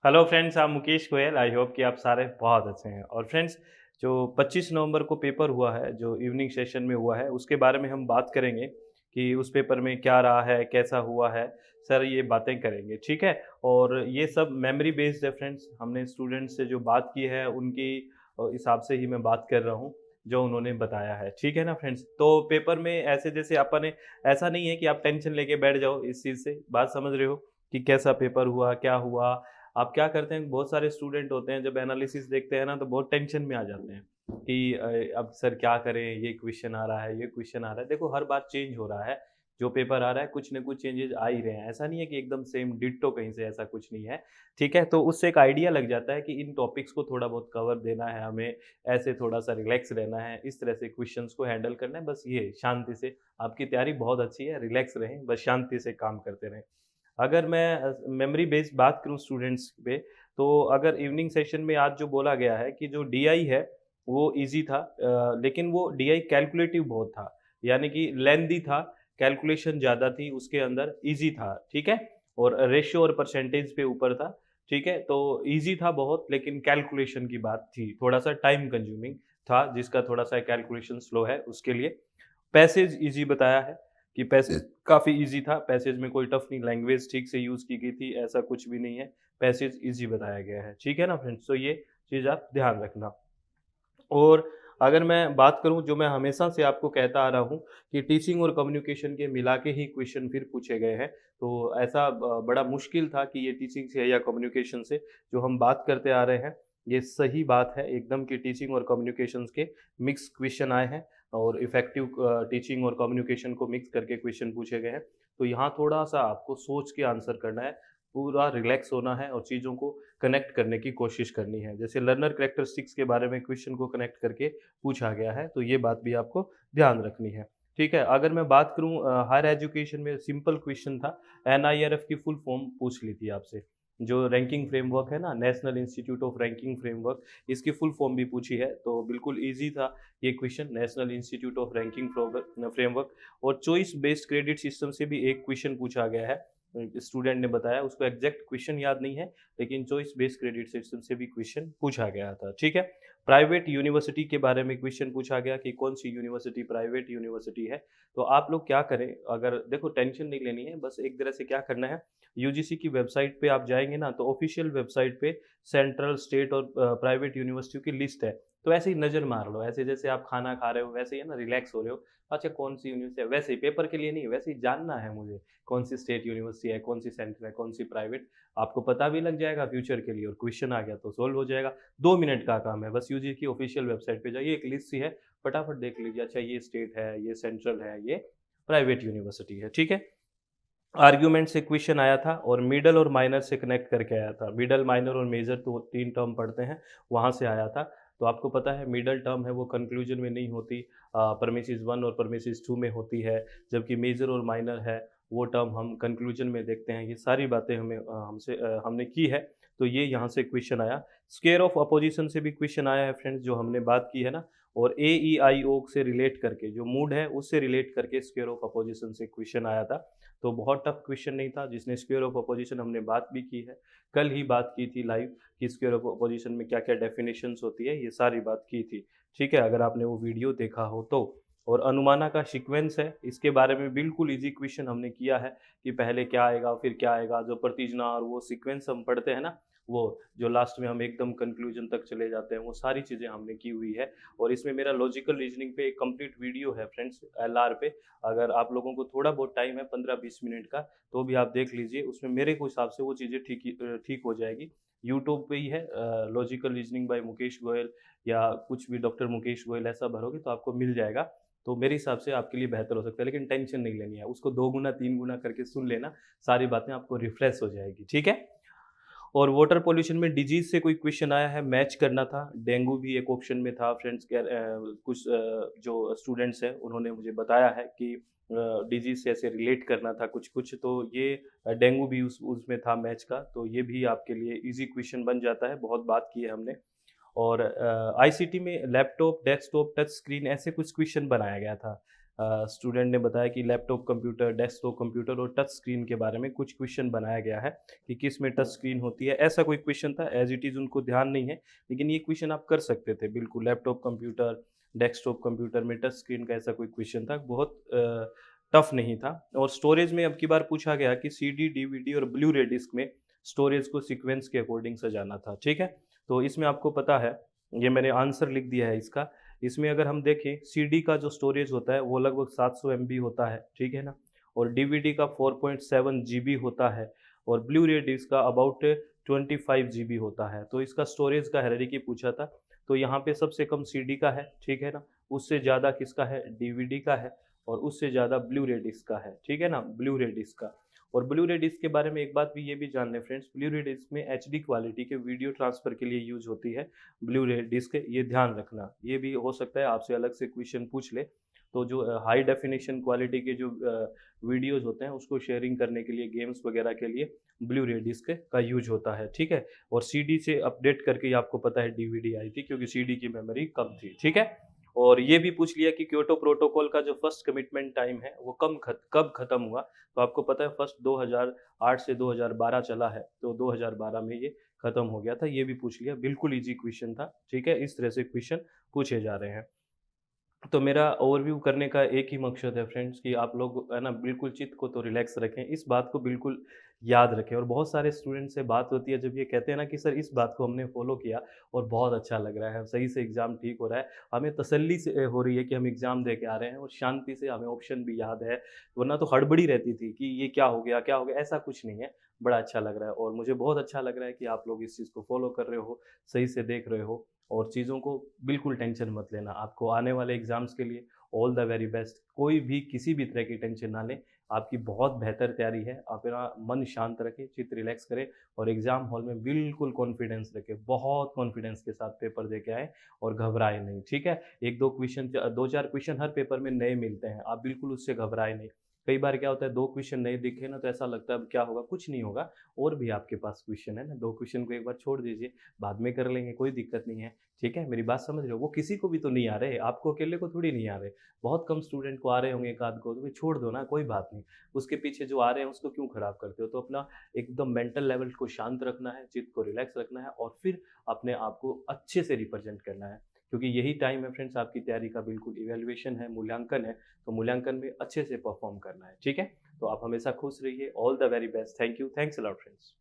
Hello friends, I'm Mukesh Goyal. I hope कि आप सारे बहुत अच्छे हैं। और फ्रेंड्स, जो 25 नवंबर को पेपर हुआ है, जो इवनिंग सेशन में हुआ है, उसके बारे में हम बात करेंगे कि उस पेपर में क्या रहा है, कैसा हुआ है। सर ये बातें करेंगे, ठीक है? और ये सब मेमोरी बेस्ड है फ्रेंड्स। हमने स्टूडेंट्स से जो बात की है उनकी हिसाब से ही मैं बात कर रहा हूँ, जो उन्होंने बताया है, ठीक है ना फ्रेंड्स? तो पेपर में ऐसे जैसे अपन ऐसा नहीं है कि आप टेंशन लेके बैठ जाओ इस चीज़ से, बात समझ रहे हो कि कैसा पेपर हुआ, क्या हुआ। आप क्या करते हैं, बहुत सारे स्टूडेंट होते हैं जब एनालिसिस देखते हैं ना तो बहुत टेंशन में आ जाते हैं कि अब सर क्या करें, ये क्वेश्चन आ रहा है, ये क्वेश्चन आ रहा है। देखो, हर बार चेंज हो रहा है, जो पेपर आ रहा है कुछ ना कुछ चेंजेस आ ही रहे हैं। ऐसा नहीं है कि एकदम सेम डिट्टो कहीं से, ऐसा कुछ नहीं है, ठीक है? तो उससे एक आइडिया लग जाता है कि इन टॉपिक्स को थोड़ा बहुत कवर देना है हमें, ऐसे थोड़ा सा रिलैक्स रहना है, इस तरह से क्वेश्चंस को हैंडल करना है। बस ये शांति से, आपकी तैयारी बहुत अच्छी है, रिलैक्स रहें, बस शांति से काम करते रहें। अगर मैं मेमोरी बेस्ड बात करूँ स्टूडेंट्स पे, तो अगर इवनिंग सेशन में आज जो बोला गया है कि जो डीआई है, वो ईज़ी था, लेकिन वो डीआई कैलकुलेटिव बहुत था, यानी कि लेंथी था, कैलकुलेशन ज़्यादा थी उसके अंदर, ईज़ी था, ठीक है? और रेशियो और परसेंटेज पे ऊपर था, ठीक है? तो ईज़ी था बहुत, लेकिन कैलकुलेशन की बात थी, थोड़ा-सा टाइम कंज्यूमिंग था, जिसका थोड़ा-सा कैलकुलेशन स्लो है उसके लिए। पैसेज ईज़ी बताया है कि पैसेज काफ़ी ईज़ी था, पैसेज में कोई टफ़ नहीं, लैंग्वेज ठीक से यूज़ की गई थी, ऐसा कुछ भी नहीं है, पैसेज ईज़ी बताया गया है, ठीक है ना फ्रेंड्स? तो ये चीज़ आप ध्यान रखना। और अगर मैं बात करूँ, जो मैं हमेशा से आपको कहता आ रहा हूँ कि टीचिंग और कम्युनिकेशन के मिला के ही क्वेश्चन फिर पूछे गए हैं, तो ऐसा बड़ा मुश्किल था कि ये टीचिंग से या कम्युनिकेशन से जो हम बात करते आ रहे हैं, ये सही बात है एकदम कि टीचिंग और कम्युनिकेशंस के मिक्स क्वेश्चन आए हैं और इफ़ेक्टिव टीचिंग और कम्युनिकेशन को मिक्स करके क्वेश्चन पूछे गए हैं। तो यहाँ थोड़ा-सा आपको सोच के आंसर करना है, पूरा रिलैक्स होना है और चीज़ों को कनेक्ट करने की कोशिश करनी है। जैसे लर्नर कैरेक्टरिस्टिक्स के बारे में क्वेश्चन को कनेक्ट करके पूछा गया है, तो ये बात भी आपको ध्यान रखनी है। ठीक है? अगर मैं बात करूँ हायर एजुकेशन में सिंपल क्वेश्चन था, एनआईआरएफ की फुल फॉर्म पूछ ली थी आपसे। जो रैंकिंग फ्रेमवर्क है ना, national institute of ranking framework, इसकी फुल फॉर्म भी पूछी है, तो बिल्कुल ईज़ी था ये question, national institute of ranking framework. और चॉइस बेस्ड क्रेडिट सिस्टम से भी एक क्वेश्चन पूछा गया है। स्टूडेंट ने बताया, उसको एग्जैक्ट क्वेश्चन याद नहीं है, लेकिन चॉइस बेस्ड क्रेडिट सिस्टम से भी क्वेश्चन पूछा गया था, ठीक है? प्राइवेट यूनिवर्सिटी के बारे में क्वेश्चन पूछा गया कि कौन सी यूनिवर्सिटी प्राइवेट यूनिवर्सिटी है। तो आप लोग क्या करें, अगर देखो टेंशन नहीं लेनी है, बस एक तरह से क्या करना है, यूजीसी की वेबसाइट पे आप जाएँगे ना, तो ऑफिशियल वेबसाइट पे सेंट्रल, स्टेट और प्राइवेट यूनिवर्सिटियों की लिस्ट है। तो ऐसे ही नज़र मार लो, ऐसे जैसे आप खाना खा रहे हो वैसे ही है ना, रिलैक्स हो रहे हो। अच्छा, कौन सी यूनिवर्सिटी है, वैसे ही पेपर के लिए नहीं, वैसे ही जानना है मुझे, कौन सी स्टेट यूनिवर्सिटी है, कौन सी सेंट्रल है, कौन सी प्राइवेट, आपको पता भी लग जाएगा फ्यूचर के लिए और क्वेश्चन आ गया तो सॉल्व हो जाएगा। 2 मिनट का काम है, बस यूजी की ऑफिशियल वेबसाइट पे जाइए, एक लिस्ट सी है, फटाफट देख लीजिए, अच्छा ये स्टेट है, ये सेंट्रल है, ये प्राइवेट यूनिवर्सिटी है, ठीक है? आर्ग्यूमेंट से क्वेश्चन आया था और मिडल और माइनर से कनेक्ट करके आया था। मिडल, माइनर और मेजर तो 3 टर्म पढ़ते हैं, वहाँ से आया था। तो आपको पता है मिडल टर्म है वो कंक्लूजन में नहीं होती, प्रेमिसेस 1 और प्रेमिसेस 2 में होती है, जबकि मेजर और माइनर है वो टर्म हम कंक्लूजन में देखते हैं। ये सारी बातें हमने की है, तो ये यहाँ से क्वेश्चन आया। स्क्वायर ऑफ अपोजिशन से भी क्वेश्चन आया है फ्रेंड्स, जो हमने बात की है ना, और ए-ई-आई-ओ से रिलेट करके, जो मूड है उससे रिलेट करके स्क्वायर ऑफ अपोजिशन से क्वेश्चन आया था। तो बहुत टफ क्वेश्चन नहीं था, जिसने स्क्वायर ऑफ अपोजिशन हमने बात भी की है। कल ही बात की थी लाइव कि स्क्वायर ऑफ अपोजिशन में क्या-क्या डेफिनेशंस होती है, ये सारी बात की थी। ठीक है? अगर आपने वो वीडियो देखा हो तो। और अनुमाना का सीक्वेंस है, इसके बारे में बिल्कुल ईज़ी क्वेश्चन हमने किया है कि पहले क्या आएगा, फिर क्या आएगा, जो प्रतिज्ञा और वो सीक्वेंस हम पढ़ते हैं ना, वो जो लास्ट में हम एकदम कंक्लूजन तक चले जाते हैं, वो सारी चीज़ें हमने की हुई है। और इसमें मेरा लॉजिकल रीजनिंग पे एक कंप्लीट वीडियो है फ्रेंड्स, एलआर पे। अगर आप लोगों को थोड़ा बहुत टाइम है 15-20 मिनट का, तो भी आप देख लीजिए, उसमें मेरे को हिसाब से वो चीज़ें ठीक हो जाएगी। यूट्यूब पे ही है, logical reasoning bye Mukesh Goyal, या कुछ भी डॉक्टर मुकेश गोयल ऐसा भरोगे तो आपको मिल जाएगा। तो मेरे हिसाब से आपके लिए बेहतर हो सकता है, लेकिन टेंशन नहीं लेनी है, उसको 2 गुना 3 गुना करके सुन लेना, सारी बातें आपको रिफ्रेश हो जाएगी, ठीक है? और वाटर पॉल्यूशन में डिजीज़ से कोई क्वेश्चन आया है, मैच करना था। डेंगू भी एक ऑप्शन में था फ्रेंड्स, कुछ जो स्टूडेंट्स हैं उन्होंने मुझे बताया है कि डिजीज़ से ऐसे रिलेट करना था कुछ-कुछ, तो ये डेंगू भी उस उसमें था मैच का, तो ये भी आपके लिए ईज़ी क्वेश्चन बन जाता है, बहुत बात की है हमने। और आईसीटी में लैपटॉप, डेस्कटॉप, टच स्क्रीन ऐसे कुछ क्वेश्चन बनाया गया था। स्टूडेंट ने बताया कि लैपटॉप कंप्यूटर, डेस्कटॉप कंप्यूटर और टच स्क्रीन के बारे में कुछ क्वेश्चन बनाया गया है कि किस में टच स्क्रीन होती है। ऐसा कोई क्वेश्चन था, एज़ इट इज़ उनको ध्यान नहीं है, लेकिन ये क्वेश्चन आप कर सकते थे बिल्कुल। लैपटॉप कंप्यूटर, डेस्कटॉप कंप्यूटर में टच स्क्रीन का ऐसा कोई क्वेश्चन था, बहुत टफ नहीं था। और स्टोरेज में अब की बार पूछा गया कि सीडी, डीवीडी और ब्लू रे डिस्क में स्टोरेज को सीक्वेंस के अकॉर्डिंग सजाना था, ठीक है? तो इसमें आपको पता है, ये मैंने आंसर लिख दिया है इसका। इसमें अगर हम देखें, सीडी का जो स्टोरेज होता है वो लगभग 700 एमबी होता है, ठीक है ना? और डीवीडी का 4.7 जीबी होता है और ब्लू रे डिस्क का अबाउट 25 जीबी होता है। तो इसका स्टोरेज का हायरार्की पूछा था, तो यहाँ पे सबसे कम सीडी का है, ठीक है ना? उससे ज़्यादा किसका है? डीवीडी का है और उससे ज़्यादा ब्लू रे डिस्क का है, ठीक है ना? ब्लू रे डिस्क का। और ब्लू रे डिस्क के बारे में एक बात भी ये भी जान लें फ्रेंड्स, ब्लू रे डिस्क में एचडी क्वालिटी के वीडियो ट्रांसफर के लिए यूज़ होती है ब्लू रे डिस्क, ये ध्यान रखना। ये भी हो सकता है आपसे अलग से क्वेश्चन पूछ ले। तो जो हाई डेफिनिशन क्वालिटी के जो वीडियोज़ होते हैं उसको शेयरिंग करने के लिए, गेम्स वगैरह के लिए ब्लू रे डिस्क का यूज़ होता है, ठीक है? और सीडी से अपडेट करके ही आपको पता है डीवीडी आई थी, क्योंकि सीडी की मेमोरी कम थी, ठीक है? और ये भी पूछ लिया कि क्योटो प्रोटोकॉल का जो फर्स्ट कमिटमेंट टाइम है वो कब खत्म हुआ? तो आपको पता है फर्स्ट 2008 से 2012 चला है, तो 2012 में ये खत्म हो गया था। ये भी पूछ लिया, बिल्कुल ईज़ी क्वेश्चन था, ठीक है? इस तरह से क्वेश्चन पूछे जा रहे हैं। तो मेरा ओवरव्यू करने का एक ही मकसद है फ्रेंड्स कि आप लोग है ना बिल्कुल चित्त को तो रिलैक्स रखें, इस बात को बिल्कुल याद रखें। और बहुत सारे स्टूडेंट से बात होती है जब ये कहते हैं ना कि सर इस बात को हमने फॉलो किया और बहुत अच्छा लग रहा है, सही से एग्ज़ाम ठीक हो रहा है, हमें तसल्ली से हो रही है कि हम एग्ज़ाम दे के आ रहे हैं और शांति से हमें ऑप्शन भी याद है, वरना तो हड़बड़ी रहती थी कि ये क्या हो गया, क्या हो गया? ऐसा कुछ नहीं है, बड़ा अच्छा लग रहा है और मुझे बहुत अच्छा लग रहा है कि आप लोग इस चीज़ को फॉलो कर रहे हो, सही से देख रहे हो और चीज़ों को बिल्कुल टेंशन मत लेना। आपको आने वाले एग्ज़ाम्स के लिए ऑल द वेरी बेस्ट। कोई भी किसी भी तरह की टेंशन ना लें, आपकी बहुत बेहतर तैयारी है। अपना मन शांत रखें, चित्त रिलैक्स करें और एग्ज़ाम हॉल में बिल्कुल कॉन्फिडेंस रखें, बहुत कॉन्फिडेंस के साथ पेपर दे के आएँ और घबराएँ नहीं, ठीक है? 1-2 क्वेश्चन 2-4 क्वेश्चन हर पेपर में नए मिलते हैं, आप बिल्कुल उससे घबराएँ नहीं। कई बार क्या होता है 2 क्वेश्चन नए दिखे ना तो ऐसा लगता है अब क्या होगा? कुछ नहीं होगा, और भी आपके पास क्वेश्चन है ना, 2 क्वेश्चन को एक बार छोड़ दीजिए, बाद में कर लेंगे, कोई दिक्कत नहीं है, ठीक है? मेरी बात समझ रहे हो? वो किसी को भी तो नहीं आ रहे, आपको अकेले को थोड़ी नहीं आ रहे। बहुत कम स्टूडेंट को आ रहे होंगे, एक आध को, तो फिर छोड़ दो ना, कोई बात नहीं। उसके पीछे जो आ रहे हैं उसको क्यों खराब करते हो? तो अपना एकदम मेंटल लेवल को शांत रखना है, चित्त को रिलैक्स रखना है और फिर अपने आप को अच्छे से रिप्रेज़ेंट करना है। क्योंकि यही टाइम है फ्रेंड्स आपकी तैयारी का, बिल्कुल इवैल्यूएशन है, मूल्यांकन है, तो मूल्यांकन में अच्छे से परफ़ॉर्म करना है, ठीक है? तो आप हमेशा खुश रहिए, all the very best. Thank you, thanks a lot friends.